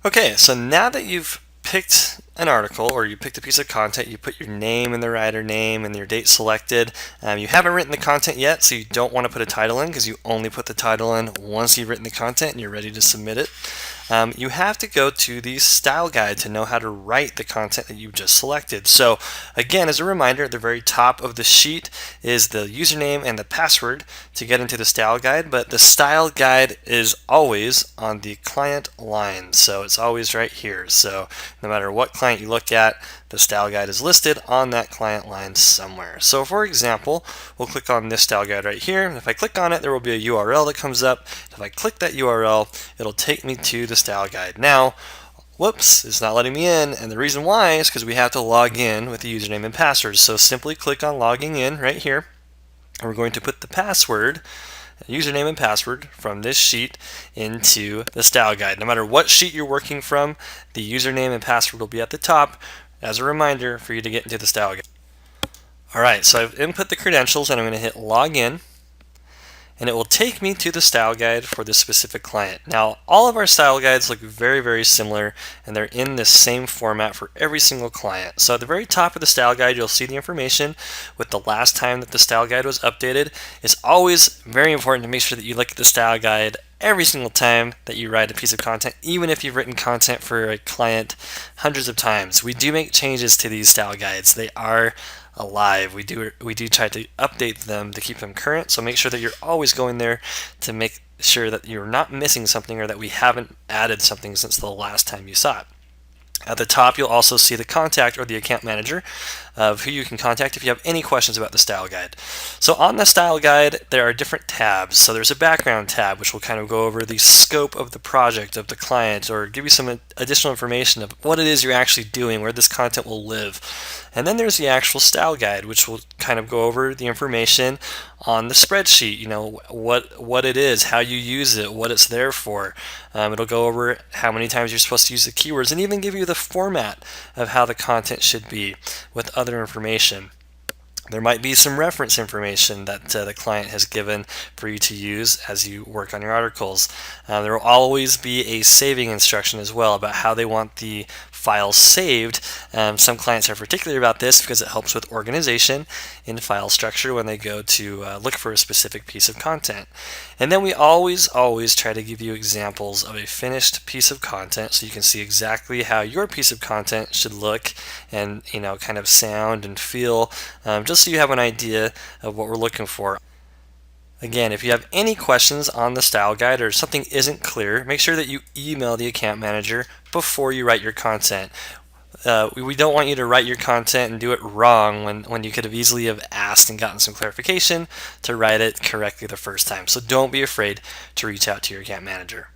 Okay, so now that you've picked an article or you picked a piece of content, you put your name and the writer name and your date selected. You haven't written the content yet, so you don't want to put a title in because you only put the title in once you've written the content and you're ready to submit it. You have to go to the style guide to know how to write the content that you've just selected. So again, as a reminder, at the very top of the sheet is the username and the password to get into the style guide, but the style guide is always on the client line, so it's always right here. So no matter what client you look at, the style guide is listed on that client line somewhere. So for example, we'll click on this style guide right here, and if I click on it, there will be a URL that comes up. If I click that URL, it'll take me to the style guide. Now, whoops, it's not letting me in, and the reason why is because we have to log in with the username and password. So simply click on logging in right here, and we're going to put the password, username and password from this sheet into the style guide. No matter what sheet you're working from, the username and password will be at the top as a reminder for you to get into the style guide. Alright, so I've input the credentials and I'm going to hit login, and it will take me to the style guide for this specific client. Now, all of our style guides look very, very similar, and they're in the same format for every single client. So at the very top of the style guide, you'll see the information with the last time that the style guide was updated. It's always very important to make sure that you look at the style guide every single time that you write a piece of content, even if you've written content for a client hundreds of times. We do make changes to these style guides. They are alive. We do try to update them to keep them current, so make sure that you're always going there to make sure that you're not missing something or that we haven't added something since the last time you saw it. At the top, you'll also see the contact or the account manager of who you can contact if you have any questions about the style guide. So on the style guide, there are different tabs. So there's a background tab, which will kind of go over the scope of the project of the client or give you some additional information of what it is you're actually doing, where this content will live. And then there's the actual style guide, which will kind of go over the information on the spreadsheet, you know, what it is, how you use it, what it's there for. It'll go over how many times you're supposed to use the keywords and even give you the format of how the content should be with other information. There might be some reference information that the client has given for you to use as you work on your articles. There will always be a saving instruction as well about how they want the file saved. Some clients are particular about this because it helps with organization in file structure when they go to look for a specific piece of content. And then we always try to give you examples of a finished piece of content so you can see exactly how your piece of content should look and, you know, kind of sound and feel, just so you have an idea of what we're looking for. Again, if you have any questions on the style guide or something isn't clear, make sure that you email the account manager before you write your content. We don't want you to write your content and do it wrong when you could have easily have asked and gotten some clarification to write it correctly the first time. So don't be afraid to reach out to your account manager.